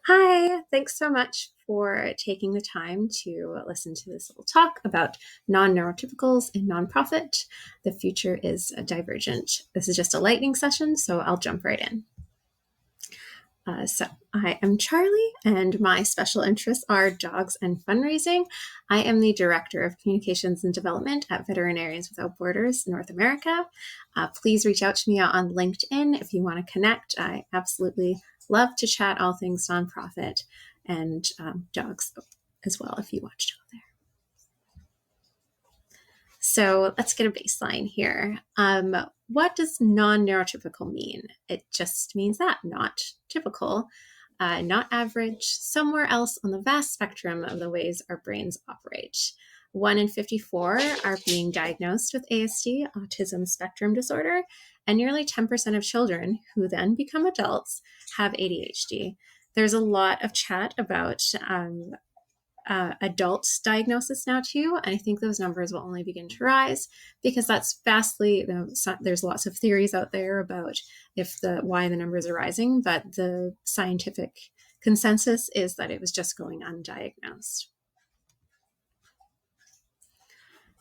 Hi, thanks so much for taking the time to listen to this little talk about non-neurotypicals in nonprofit. The future is divergent. This is just a lightning session, so I'll jump right in. So I am Charly, and my special interests are dogs and fundraising. I am the Director of Communications and Development at Veterinarians Without Borders North America. Please reach out to me on LinkedIn if you want to connect. I absolutely love to chat all things nonprofit and dogs as well if you watch out there. So let's get a baseline here. What does non-neurotypical mean? It just means that, not typical, not average, somewhere else on the vast spectrum of the ways our brains operate. 1 in 54 are being diagnosed with ASD, autism spectrum disorder, and nearly 10% of children who then become adults have ADHD. There's a lot of chat about adult diagnosis now too, and I think those numbers will only begin to rise because that's vastly, there's lots of theories out there about why the numbers are rising, but the scientific consensus is that it was just going undiagnosed.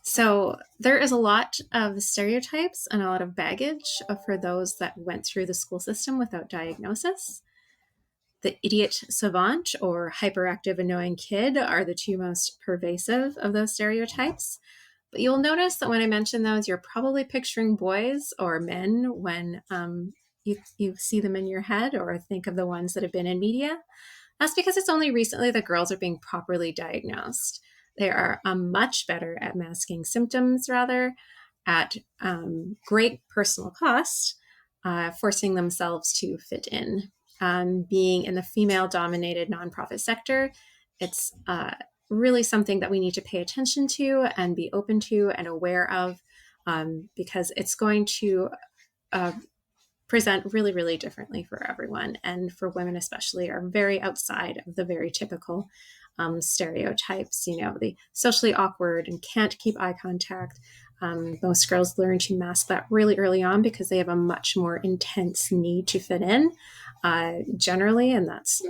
So there is a lot of stereotypes and a lot of baggage for those that went through the school system without diagnosis. The idiot savant or hyperactive annoying kid are the two most pervasive of those stereotypes. But you'll notice that when I mention those, you're probably picturing boys or men when you see them in your head or think of the ones that have been in media. That's because it's only recently that girls are being properly diagnosed. They are much better at masking symptoms, rather, at great personal cost, forcing themselves to fit in. Being in the female-dominated nonprofit sector, it's really something that we need to pay attention to and be open to and aware of, because it's going to present really, really differently for everyone, and for women especially are very outside of the very typical stereotypes. The socially awkward and can't keep eye contact. Most girls learn to mask that really early on because they have a much more intense need to fit in, generally, and that's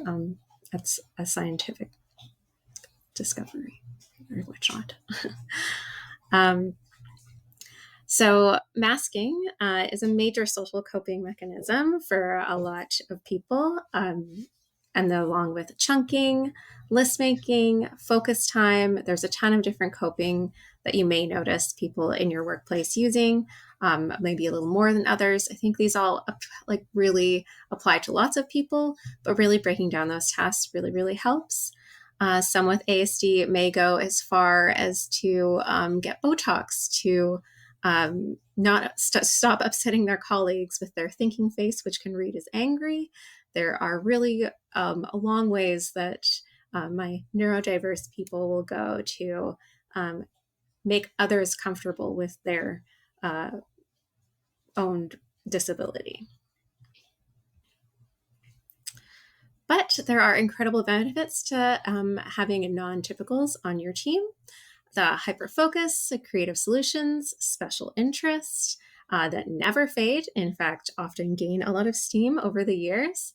a scientific discovery or whatnot. So masking is a major social coping mechanism for a lot of people, and along with chunking, list making, focus time, there's a ton of different coping that you may notice people in your workplace using, maybe a little more than others. I think these all really apply to lots of people, but really breaking down those tasks really, really helps. Some with ASD may go as far as to get Botox to not stop upsetting their colleagues with their thinking face, which can read as angry. There are really long ways that my neurodiverse people will go to make others comfortable with their own disability. But there are incredible benefits to having non-typicals on your team. The hyper-focus, creative solutions, special interests that never fade, in fact, often gain a lot of steam over the years.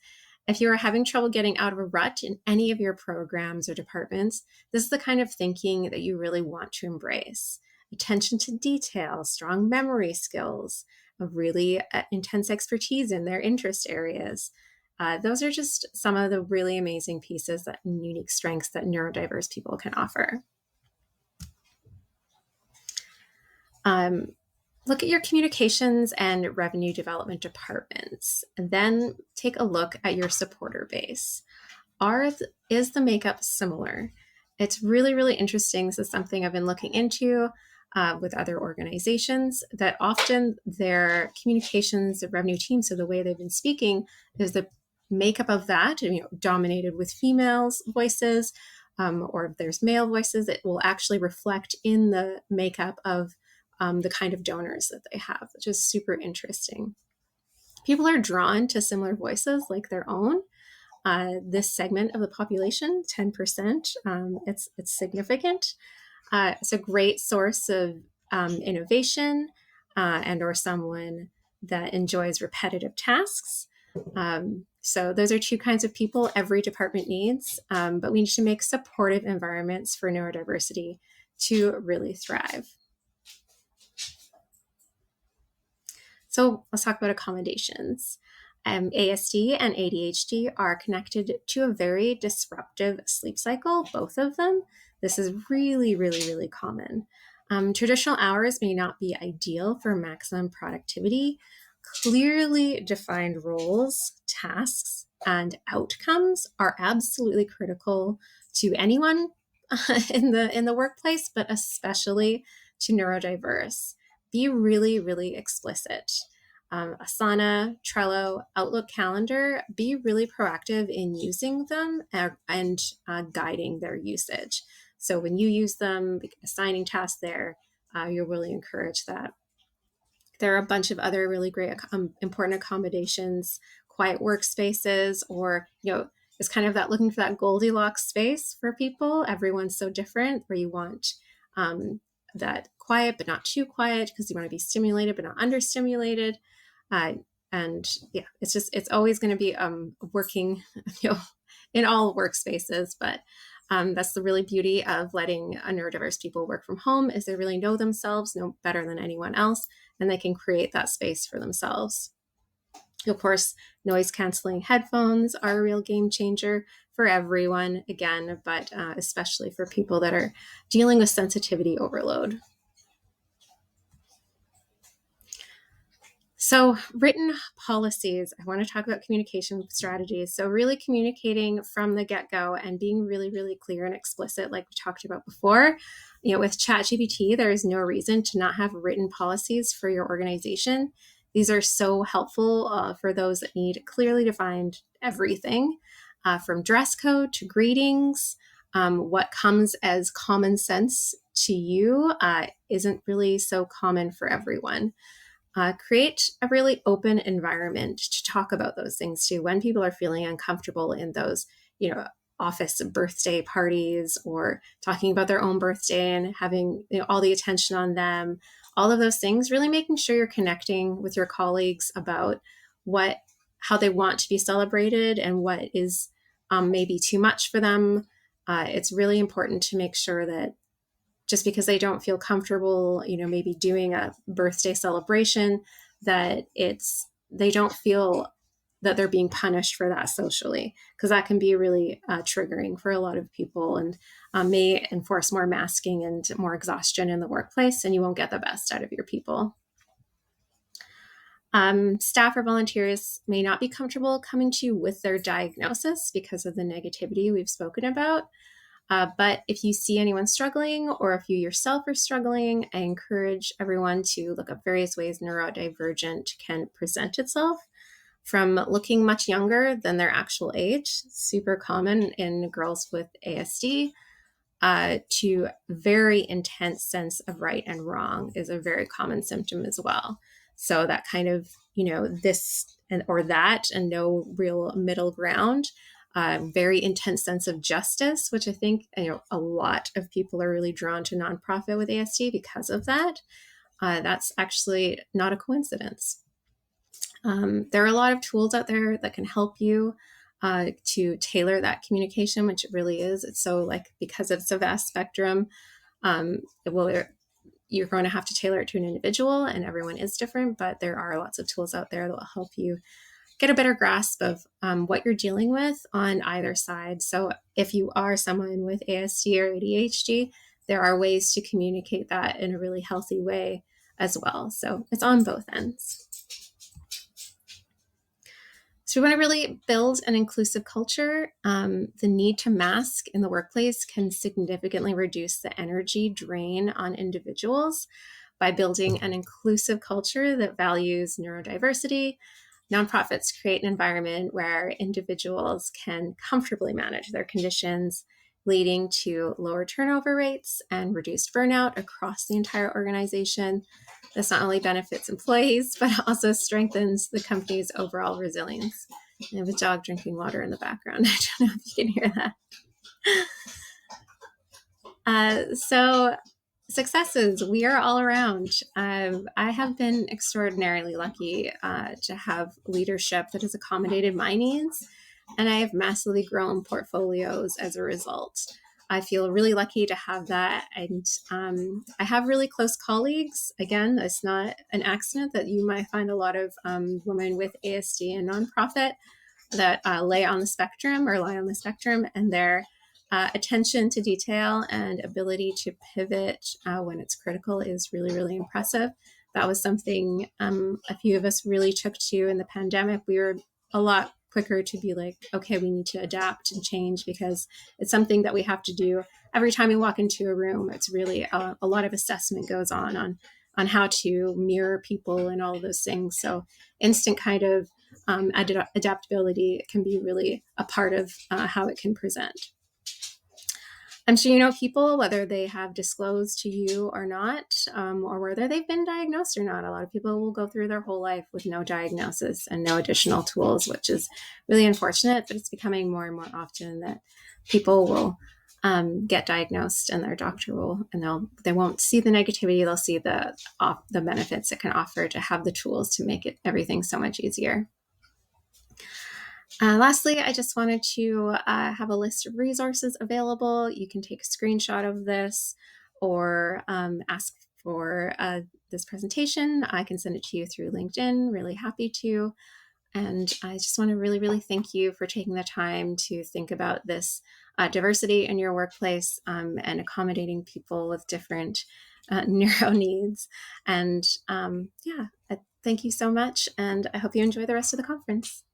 If you are having trouble getting out of a rut in any of your programs or departments, this is the kind of thinking that you really want to embrace. Attention to detail, strong memory skills, a really intense expertise in their interest areas. Those are just some of the really amazing pieces and unique strengths that neurodiverse people can offer. Look at your communications and revenue development departments, and then take a look at your supporter base. Is the makeup similar? It's really, really interesting. This is something I've been looking into with other organizations, that often their communications, the revenue team, so the way they've been speaking, is the makeup of that, dominated with females' voices, or if there's male voices, it will actually reflect in the makeup of the kind of donors that they have, which is super interesting. People are drawn to similar voices like their own. This segment of the population, 10%, it's significant. It's a great source of innovation and or someone that enjoys repetitive tasks. So those are two kinds of people every department needs, but we need to make supportive environments for neurodiversity to really thrive. So let's talk about accommodations. ASD and ADHD are connected to a very disruptive sleep cycle, both of them. This is really, really, really common. Traditional hours may not be ideal for maximum productivity. Clearly defined roles, tasks, and outcomes are absolutely critical to anyone in the workplace, but especially to neurodiverse. Be really, really explicit. Asana, Trello, Outlook calendar, be really proactive in using them and guiding their usage. So when you use them, assigning tasks there, you'll really encourage that. There are a bunch of other really great important accommodations, quiet workspaces, or, it's kind of that looking for that Goldilocks space for people. Everyone's so different, where you want that quiet, but not too quiet, because you want to be stimulated, but not understimulated. And yeah, it's always going to be working, in all workspaces, but that's the really beauty of letting neurodiverse people work from home, is they really know themselves, know better than anyone else, and they can create that space for themselves. Of course, noise canceling headphones are a real game changer for everyone, again, but especially for people that are dealing with sensitivity overload. So written policies, I want to talk about communication strategies. So really communicating from the get-go and being really, really clear and explicit, like we talked about before. With ChatGPT, there is no reason to not have written policies for your organization. These are so helpful for those that need clearly defined everything, from dress code to greetings. What comes as common sense to you isn't really so common for everyone. Create a really open environment to talk about those things too. When people are feeling uncomfortable in those, office birthday parties, or talking about their own birthday and having all the attention on them, all of those things, really making sure you're connecting with your colleagues about how they want to be celebrated and what is maybe too much for them. It's really important to make sure that just because they don't feel comfortable, maybe doing a birthday celebration, that they don't feel that they're being punished for that socially, because that can be really triggering for a lot of people, and may enforce more masking and more exhaustion in the workplace, and you won't get the best out of your people. Staff or volunteers may not be comfortable coming to you with their diagnosis because of the negativity we've spoken about. But if you see anyone struggling, or if you yourself are struggling, I encourage everyone to look up various ways neurodivergent can present itself, from looking much younger than their actual age, super common in girls with ASD, to very intense sense of right and wrong is a very common symptom as well. So that kind of, this or that, and no real middle ground. Very intense sense of justice, which I think a lot of people are really drawn to nonprofit with ASD because of that. That's actually not a coincidence. There are a lot of tools out there that can help you to tailor that communication, which it really is. It's so because it's a vast spectrum, you're going to have to tailor it to an individual, and everyone is different, but there are lots of tools out there that will help you get a better grasp of what you're dealing with on either side. So if you are someone with ASD or ADHD, there are ways to communicate that in a really healthy way as well. So it's on both ends. So we want to really build an inclusive culture. The need to mask in the workplace can significantly reduce the energy drain on individuals. By building an inclusive culture that values neurodiversity, nonprofits create an environment where individuals can comfortably manage their conditions, leading to lower turnover rates and reduced burnout across the entire organization. This not only benefits employees, but also strengthens the company's overall resilience. I have a dog drinking water in the background. I don't know if you can hear that. So Successes, we are all around. I have been extraordinarily lucky to have leadership that has accommodated my needs, and I have massively grown portfolios as a result. I feel really lucky to have that, and I have really close colleagues. Again, it's not an accident that you might find a lot of women with ASD and nonprofit that lie on the spectrum, and their attention to detail and ability to pivot when it's critical is really, really impressive. That was something a few of us really took to in the pandemic. We were a lot quicker to be like, okay, we need to adapt and change because it's something that we have to do every time we walk into a room. It's really a lot of assessment goes on how to mirror people and all of those things. So instant kind of adaptability can be really a part of how it can present. I'm sure you know people, whether they have disclosed to you or not, or whether they've been diagnosed or not. A lot of people will go through their whole life with no diagnosis and no additional tools, which is really unfortunate, but it's becoming more and more often that people will get diagnosed and their doctor will, and they won't see the negativity, they'll see the benefits it can offer to have the tools to make everything so much easier. Lastly, I just wanted to have a list of resources available. You can take a screenshot of this or ask for this presentation. I can send it to you through LinkedIn, really happy to. And I just want to really, really thank you for taking the time to think about this diversity in your workplace and accommodating people with different neuro needs. And thank you so much. And I hope you enjoy the rest of the conference.